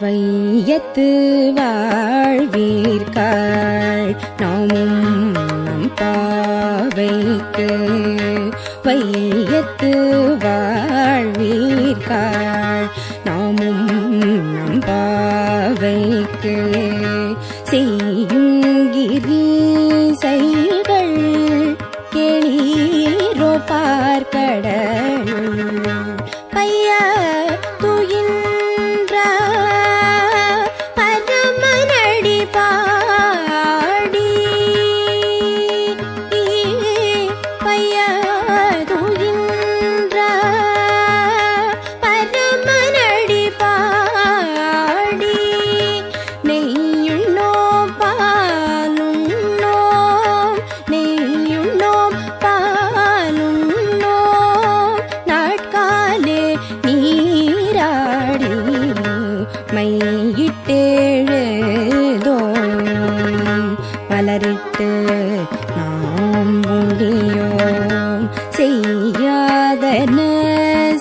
வையத்து வாழ்வீர்கள் நாமும் நம் பாவைக்கு. வையத்து வாழ்வீர்கள் நாமும் நம் பாவைக்கு. செய்யுங்கிரி செய்கள் கேளீரோ பார்க்கடல். பைய துயின்ற பரமனடி பாடி. பைய துயின்ற பரமனடி பாடி. நெய்யுண்ணோம் பாலுண்ணோம் நெய்யுண்ணோம் பாலுண்ணோம் நாட்காலே நீராடி. மையிட்டெழுதோம் மலரிட்டு நாம் முடியோம். செய்யாதன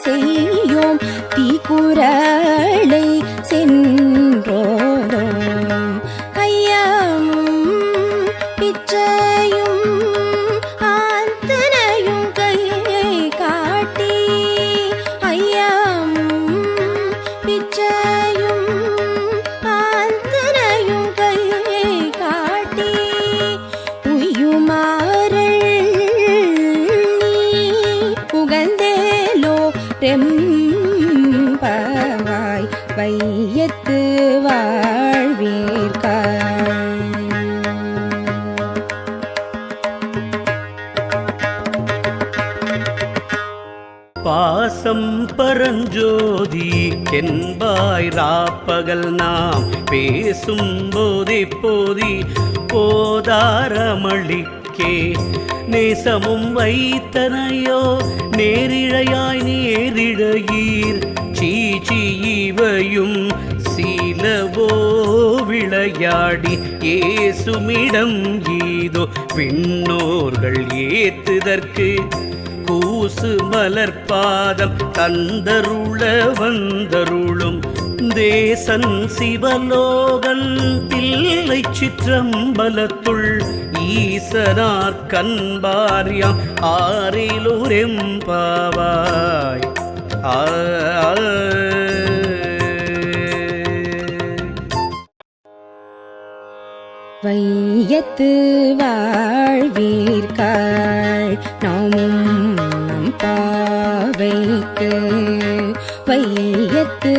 செய்யோம் தீக்குறளை சென்றோதோம். ஐயமும் பிச்சையும் ஆந்தனையும் கை காட்டி. ஐயமும் பிச்சையும் ஆந்தனையும் கை காட்டி. உய்யுமாறல் புகழ்ந்தேலோ ரெம்பவாய். வையத்து வாழ்வீர்கள். பாசம் பரஞ்சோதி என்பாய் ராப்பகல் நாம் பேசும் போதே போதி போதாரமளிக்கே. நேசமும் வைத்தனையோ நேரிழையாய் நேரிழையீர். சீச்சி இவையும் சீலவோ விளையாடி ஏசுமிடம் ஈதோ விண்ணோர்கள் ஏத்துதற்கு. கூசு மலர்பாதம் தந்தருள வந்தருளும் தேசன் சிவலோகன் தில்லை சிற்றம்பலத்துள். ஈசனார் கண்பாரியாம் ஆரிலூரெம்பாவாய். வையத்து வாழ்வீர்கள் நாமும் நம் பாவைக்கு. வையத்து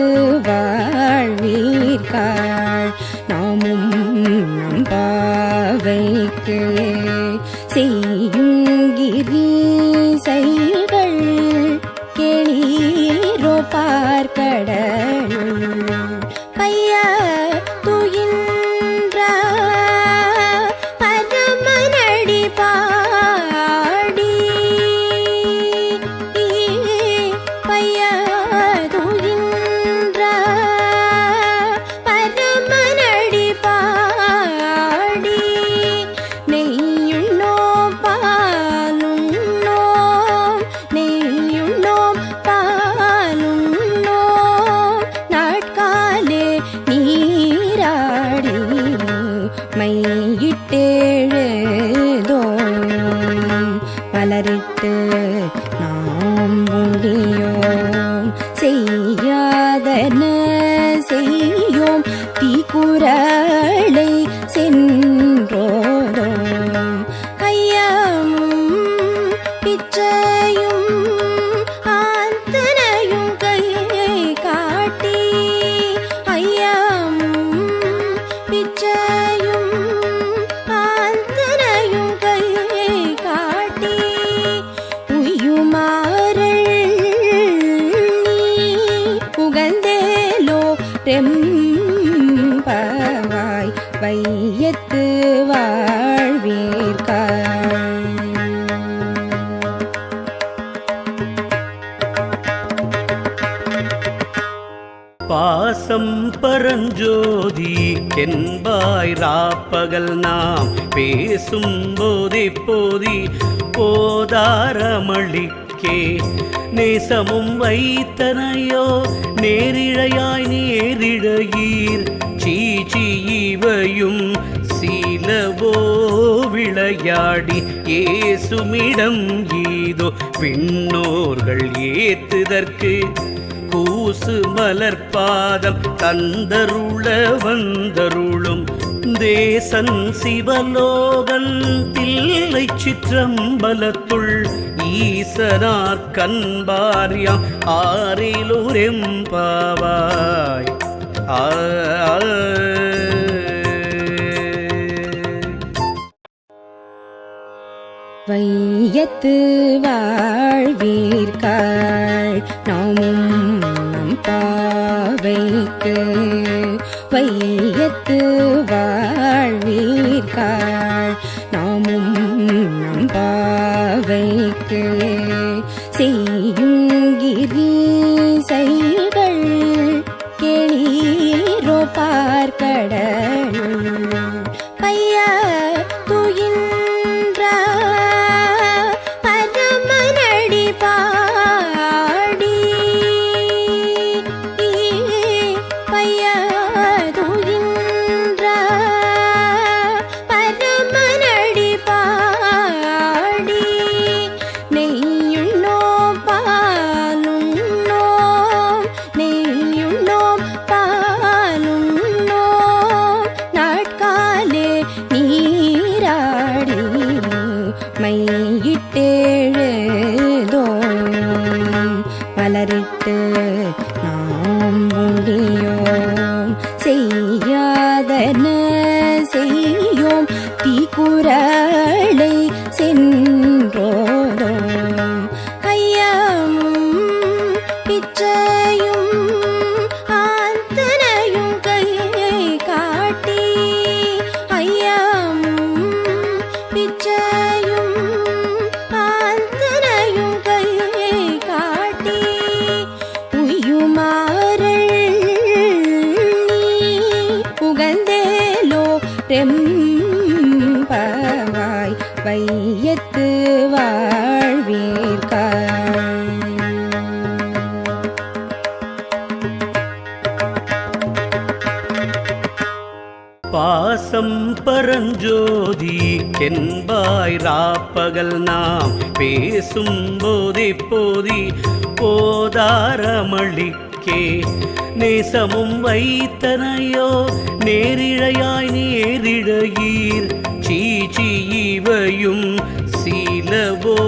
வாழ்வீர்கள் நாமும் நம் பாவைக்கு. செய்யுங்கிரி செய்கள் கேளீரோ பார்க்கடல். பைய துயின்ற பரமனடி பாடி. பைய துயின்ற பரமனடி பாடி. நெய்யுண்ணோம் பாலுண்ணோம் நெய்யுண்ணோம் பாலுண்ணோம் நாட்காலே நீராடி. மையிட்டெழுதோம் மலரிட்டு நாம் முடியோம். செய்யாதன செய்யோம் தீக்குறளை சென்றோதோம். ஐயமும் பிச்சையும் ஆந்தனையும் கை காட்டி. ஐயமும் பிச்சையும் ஆந்தனையும் கை காட்டி. உய்யுமாறல் புகழ்ந்தேலோ ரெம்பவாய். வையத்து வாழ்வீர்கள். பாசம் பரஞ்சோதி என்பாய் ராப்பகல் நாம் பேசும் போதே போதி போதாரமளிக்கே. நேசமும் வைத்தனையோ நேரிழையாய் நேரிழையீர். நேரிழையீர் சீச்சி இவையும் சீலவோ விளையாடி ஏசுமிடம் ஈதோ விண்ணோர்கள் ஏத்துதற்கு கூசு மலர்பாதம் தந்தருள வந்தருளும் தேசன் சிவலோகன் தில்லை சிற்றம்பலத்துள் ஈசனார் கண்பாரியாம் ஆரிலூரெம்பாவாய் வையத்து வாழ்வீர்காள் நாமும் நம் பாவைக்கு வையத்து வாழ்வீர்காள் நாமும் நம் பாவைக்கு செய்யுங்கிரி செய்கள் கேளீரோ பார்க்கடல் பைய துயின்ற பரமனடி பாடி பைய துயின்ற பரமனடி பாடி நெய்யுண்ணோ பாலுண்ணோ நெய்யுண்ணோ பாலுண்ணோ நாட்காலே நீராடி மையிட்டெழுதோம் மலரிட்டு நாம் முடியோம் செய்யாதன செய்யோம் தீக்குறளை சென்றோதோம் ஐயமும் பிச்சையும் ஆந்தனையும் கை காட்டி ஐயமும் பிச்சையும் ஆந்தனையும் கை காட்டி உய்யுமாறல் புகழ்ந்தேலோ ரெம்பவாய் வையத்து வாழ்வீர்காள் பாசம் பரஞ்சோதி என்பாய் ராப்பகல் நாம் பேசும் போதே போதி போதாரமளிக்கே நேசமும் வைத்தனையோ நேரிழையாய் நேரிழையீர் சீச்சி இவையும் சீலவோ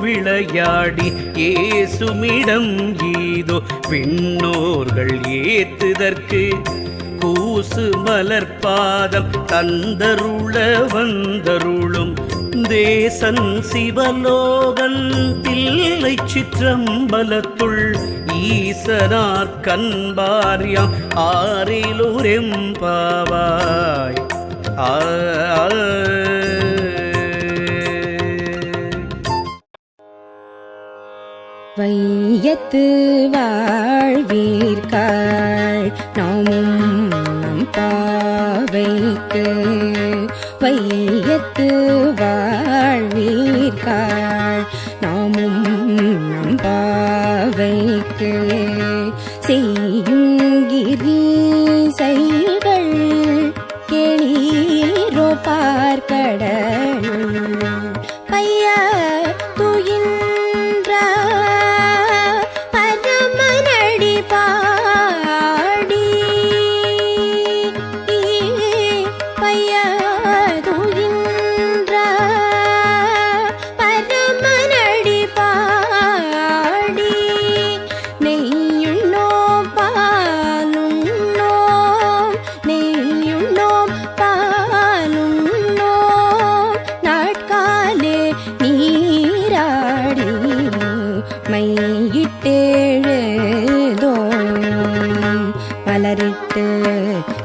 விளையாடி ஏசுமிடம் ஈதோ விண்ணோர்கள் ஏத்துதற்கு கூசு மலர்பாதம் தந்தருள வந்தருளும் தேசன் சிவலோகன் தில்லை சிற்றம்பலத்துள் ஈசனார் கண்பாரியாம் ஆரிலூரெம்பாவாய் வையத்து வாழ்வீர்காள் நாமும் நம் பாவைக்கு வையத்து வாழ்வீர்காள் நாமும் நம் பாவைக்கு செய்யுங்கிரி செய்கள் கேளீரோ பார்க்கடல் பைய துயின்ற பரமனடி பாடி பைய துயின்ற பரமனடி பாடி நெய்யுண்ணோ பாலுண்ணோ நெய்யுண்ணோ பாலுண்ணோ நாட்காலே நீராடி மையிட்டெழுதோம் மலரிட்டு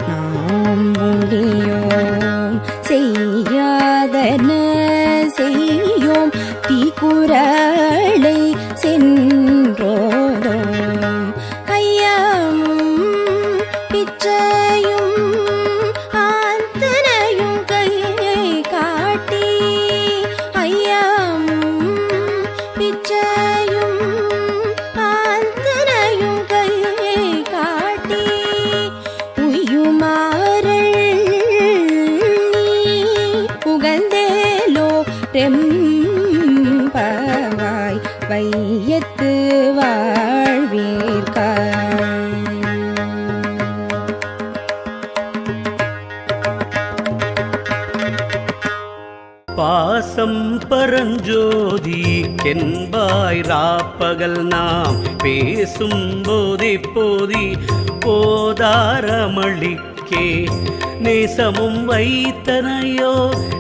நாம் முடியோம் செய்யாதன செய்யோம் தீக்குறளை சென்றோதோம் ஐயமும் பிச்சையும் ஆந்தனையும் கை காட்டி ஐயமும் பிச்சையும் ஆந்தனையும் கை காட்டி என்பாய் ராப்பகல் நாம் பேசும் போதே போதி போதாரமளிக்கே நேசமும் வைத்தனையோ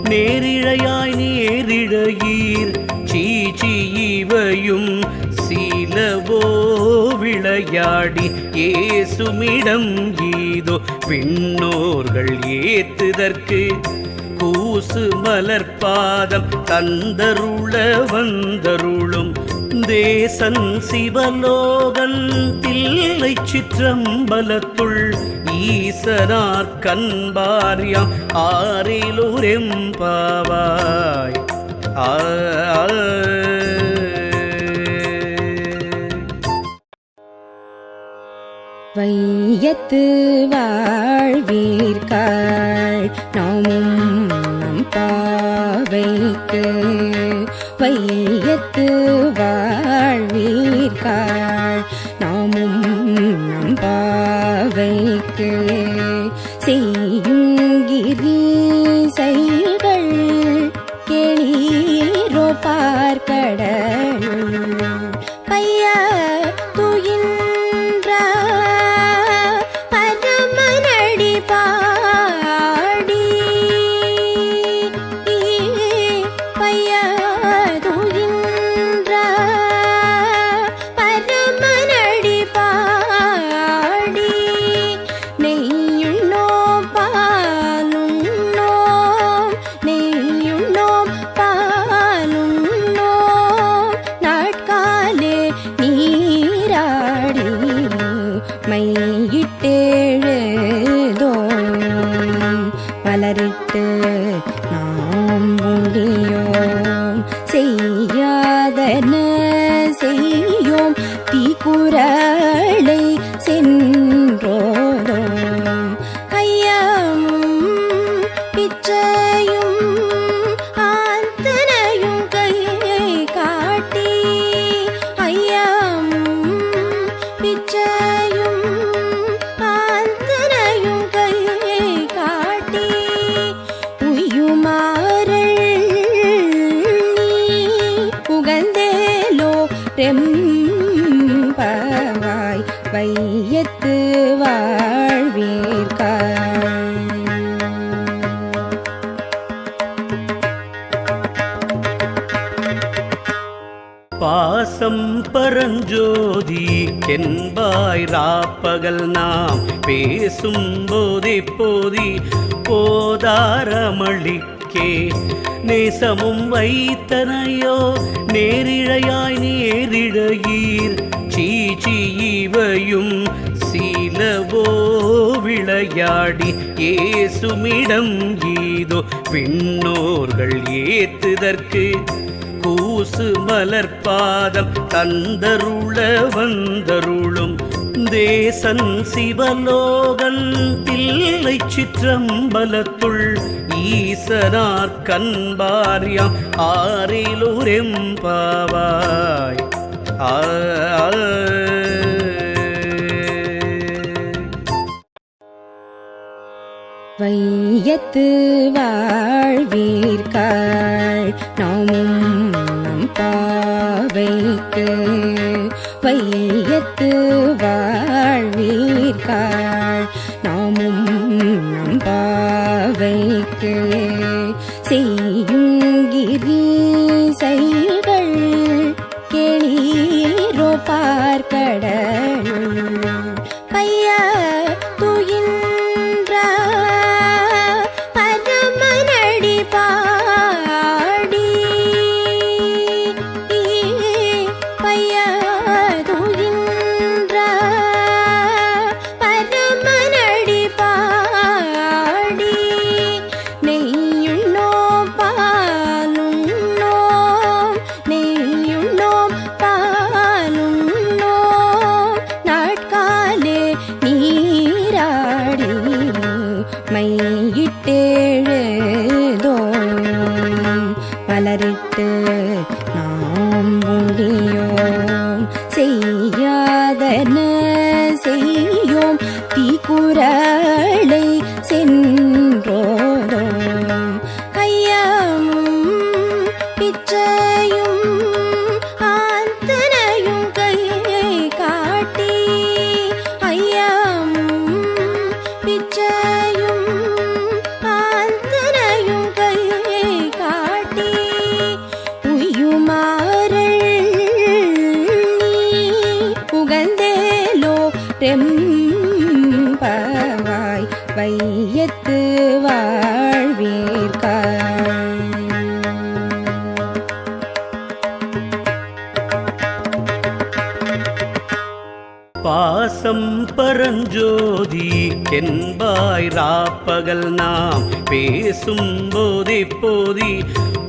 நேரிழையாய் நேரிழையீர் சீச்சி இவையும் சீலவோ விளையாடி ஏசுமிடம் ஈதோ விண்ணோர்கள் ஏத்துதற்கு கூசு மலர்பாதம் தந்தருள வந்தருளும் தேசன் சிவலோகன் தில்லை சிற்றம்பலத்துள் ஈசனார் கண்பாரியாம் ஆரிலூரெம்பாவாய் வையத்து வாழ்வீர்காள் நாமும் நம் பாவைக்கு வையத்து வாழ்வீர்காள் நாமும் நம் பாவைக்கு செய்யுங்கிரி செய்கள் கேளீரோ பார்க்கடல் பைய துயின்ற பரமனடி பாடி பைய துயின்ற பரமனடி பாடி நெய்யுண்ணோ பாலுண்ணோ நெய்யுண்ணோ பாலுண்ணோ நாட்காலே நீராடி மையிட்டெழுதோம் மலரிட்டு நாம் முடியோம் செய்யாதன செய்யோம் தீக்குறளை சென்றோதோம் ஐயமும் பிச்சையும் ஆந்தனையும் கை காட்டி ஐயமும் பிச்சையும் ஆந்தனையும் கை காட்டி உய்யுமாறள் நீ உகந்தேலோ ரெம்பவாய் வையத்து வாழ்வீர்காள் பாசம் பரஞ்சோதி என்பாய் ராப்பகல் நாம் பேசும் போதே போதி போதாரமளிக்கே நேசமும் வைத்தனையோ நேரிழையாய் நேரிழையீர் சீச்சி இவையும் சீலவோ விளையாடி ஏசுமிடம் ஈதோ விண்ணோர்கள் ஏத்துதற்கு கூசு மலர்பாதம் தந்தருள வந்தருளும் தேசன் சிவலோகன் தில்லை சிற்றம்பலத்துள் ஈசனார் கண்பாரியாம் ஆரிலூரெம்பாவாய் வையத்து வாழ்வீர்காள் நாமும் நம் பாவைக்கு வையத்து வாழ்வீர்காள் நாமும் நம் பாவைக்கு செய்யுங்கிரி செய்கள் கேளீரோ பார்க்கடல் பைய துயின்ற பரமனடி பாடி பைய துயின்ற பரமனடி பாடி நெய்யுண்ணோ பாலுண்ணோ நெய்யுண்ணோ பாலுண்ணோ நாட்காலே நீராடி மையிட்டெழுதோம் மலரிட்டு நாம் முடியோம் செய்யாதன செய்யோம் தீக்குறளை சென்றோதோம் ஐயமும் பிச்சையும் பவாய் வையத்து வாழ்வீர்காள். பாசம் பரஞ்சோதி என்பாய் ராப்பகல் நாம் பேசும் போதே போதி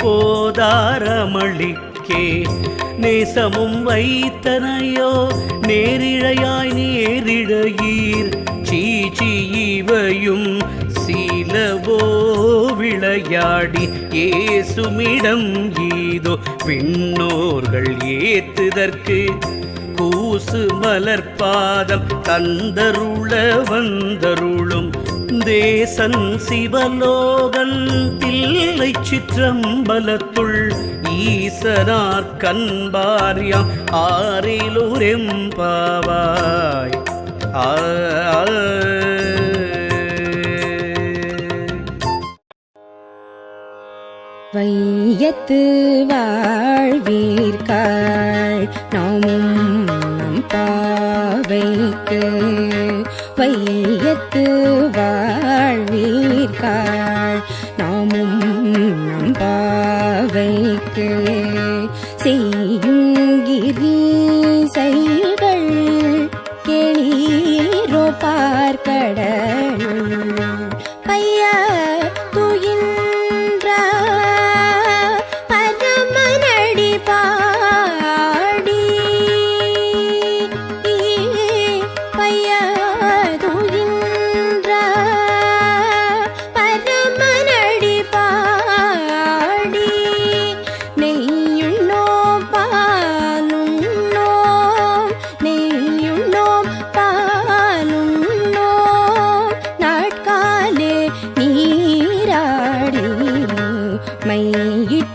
போதாரமளிக்கே நேசமும் வைத்தனையோ நேரிழையாய் நேரிழையீர் சீச்சி இவையும் சீலவோ விளையாடி ஏசுமிடம் ஈதோ விண்ணோர்கள் ஏத்துதற்கு கூசு மலர்பாதம் தந்தருள வந்தருளும் தேசன் சிவலோகன் தில்லை சிற்றம்பலத்துள் ஈசனார் கண்பாரியாம் ஆரிலூரெம்பாவாய். வையத்து வாழ்வீர்காள் நாமும் நம் பாவைக்கு. வையத்து வாழ்வீர்காள் நாமும் நம் பாவைக்கு. செய்யுங்கிரி செய்கள் கேளீரோ பார்க்கடல் பைய துயின்ற பரமனடி பாடி. பைய துயின்ற பரமனடி பாடி. நெய்யுண்ணோம் பாலுண்ணோம் நெய்யுண்ணோம் பாலுண்ணோம் நாட்காலே நீராடி மையிட்டெழுதோம்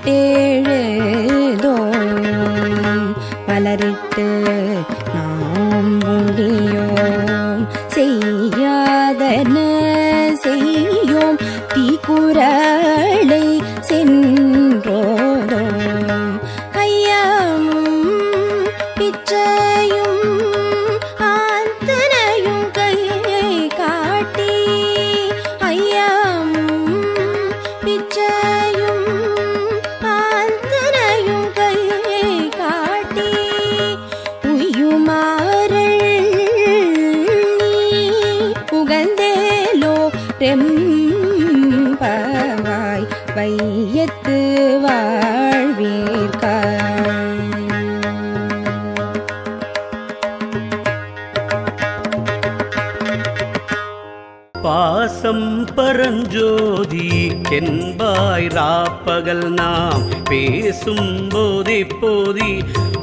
மலரிட்டு நாம் முடியோம். செய்யாதன செய்யோம் தீக்குறளை சென்றோதோம். ஐயமும் பிச்சையும் ஆந்தனையும் கை காட்டி. ஐயமும் பிச்சையும் ஆந்தனையும் கை காட்டி. உய்யுமாறல் நீ உகந்தேலோ ரெம்பவாய் வையத்து வாழ்வீர்காள். பாசம் பரஞ்சோதி என்பாய் ராப்பகல் நாம் பேசும் போதே போதி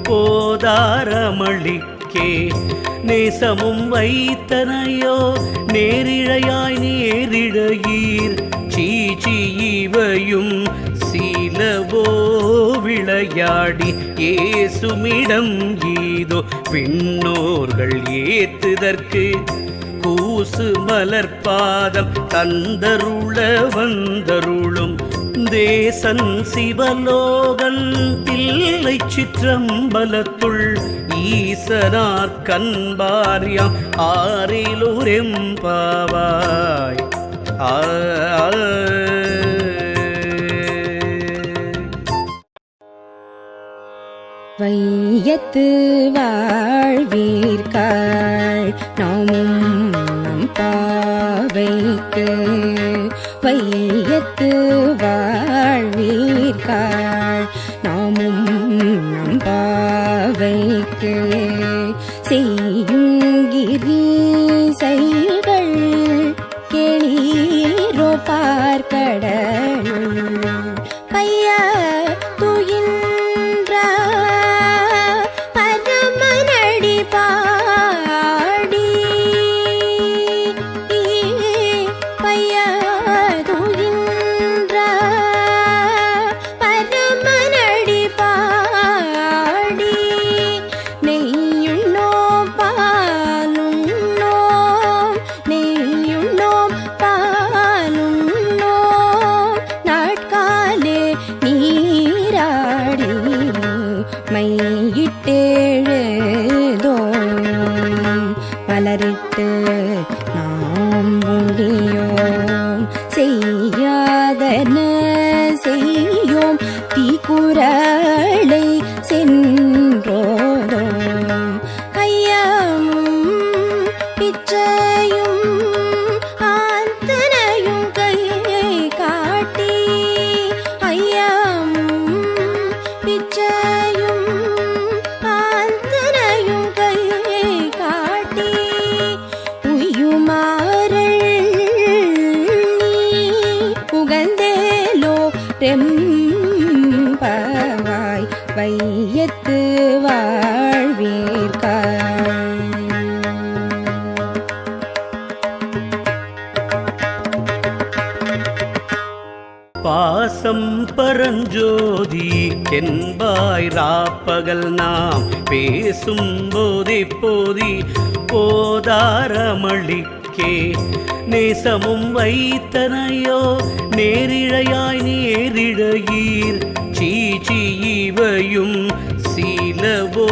போதாரமளிக்கே நேசமும் வைத்தனையோ நேரிழையாய் நேரிழையீர் சீச்சி இவையும் சீலவோ விளையாடி ஏசுமிடம் ஈதோ விண்ணோர்கள் ஏத்துதற்கு கூசு மலர்பாதம் தந்தருள வந்தருளும் தேசன் சிவலோகன் தில்லை சிற்றம்பலத்துள் ஈசனார் கண்பாரியாம் ஆரிலூரெம்பாவாய். வையத்து வாழ்வீர்காள் நாமும் நம் பாவைக்கு. வையத்து வாழ்வீர்காள் நாமும் நம் பாவைக்கு. செய்யுங்கிரி செய்கள் கேளீரோ பார்க்கடல் பைய துயின்ற பரமனடி பாடி. பைய துயின்ற பரமனடி பாடி. நெய்யுண்ணோம் பாலுண்ணோம் நாம் முடியோம் செய்யாதன செய்யோம் தீக்குறளை சென்றோதோம் ஐயமும் பிச்சையும் ஆந்தனையும் கை காட்டி ஐயமும் பிச்சையும் ஆந்தனையும் கை காட்டி உய்யுமாறள் நீ புகழ்ந்தேலோ ரெம்பவாய் வையத்து வாழ்வீர்காய். பாசம் பரஞ்சோதி என்பாய் ராப்பகல் நாம் பேசும் போதே போதி போதாரமளிக்கே நேசமும் வைத்தனையோ நேரிழையாய் நேரிழையீர் சீச்சி இவையும் சீலவோ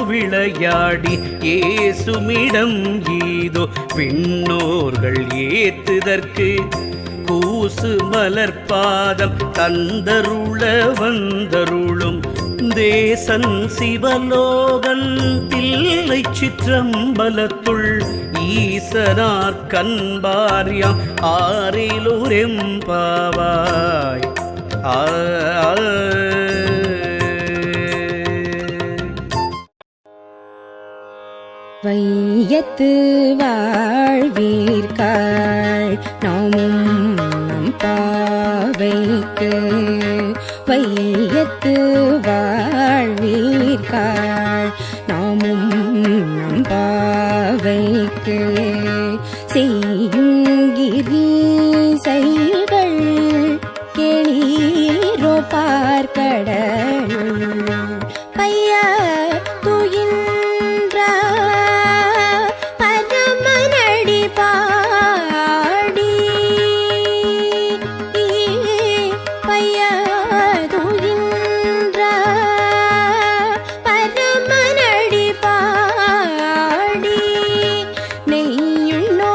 விளையாடி ஏசுமிடம் ஈதோ விண்ணோர்கள் ஏத்துதற்கு கூசு மலர்பாதம் தந்தருள வந்தருளும் தேசன் சிவலோகன் தில்லை சிற்றம்பலத்துள் ஈசனார் கண்பாரியாம் ஆரிலூரெம்பாவாய். வையத்து வாழ்வீர்காள் நாமும் நம் பாவைக்கு வையத்து வாழ்வீர்காள் நாமும் நம் பாவைக்கு செய்யுங்கிரி செய்கள் கேளீரோ பார்க்கடல் பைய துயின்ற பரமனடி பாடி பைய துயின்ற பரமனடி பாடி நெய்யுண்ணோ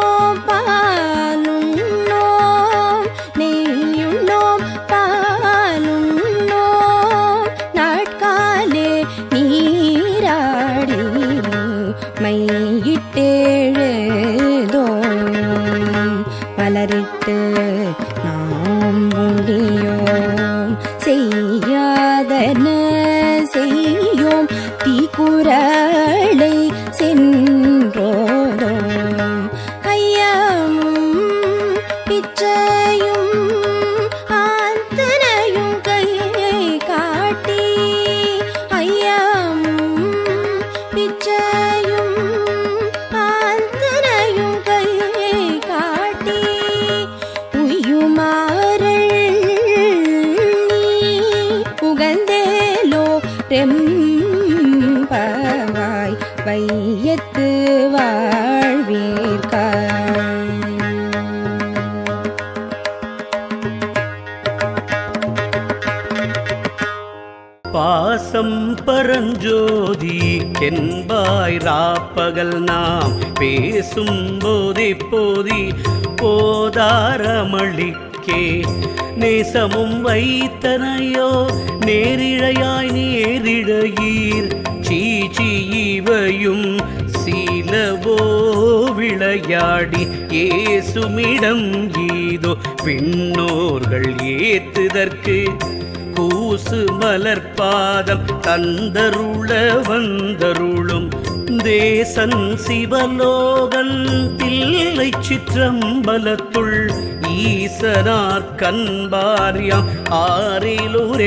பாலுண்ணோ நெய்யுண்ணோ பாலுண்ணோ நாட்காலே நீராடி மையிட்டேழுதோம் மலரிட்டு நாம் முடியோம் செய்யாதன செய்யோம் தீக்குறளை சென்றோதோம் ஐயமும் பிச்சையும் ஆந்தனையும் கை காட்டி ஐயமும் பிச்சையும் ஆந்தனையும் கை காட்டி உய்யுமாறள் நீ புகழ்ந்தேலோ ரெம்பவாய் வையத்து வாழ்வீர்காய். பாசம் பரஞ்சோதி என்பாய் ராப்பகல் நாம் பேசும் போதே போதி போதாரமளிக்கே நேசமும் வைத்தனையோ நேரிழையாய் நேரிழையீர் சீச்சி இவையும் சீலவோ விளையாடி ஏசுமிடம் ஈதோ விண்ணோர்கள் ஏத்துதற்கு கூசு மலர்பாதம் தந்தருள வந்தருளும் தேசன் சிவலோகன் தில்லை சிற்றம்பலத்துள் ஈசனார் கண்பாரியாம் ஆரிலூரெம்பாவாய்.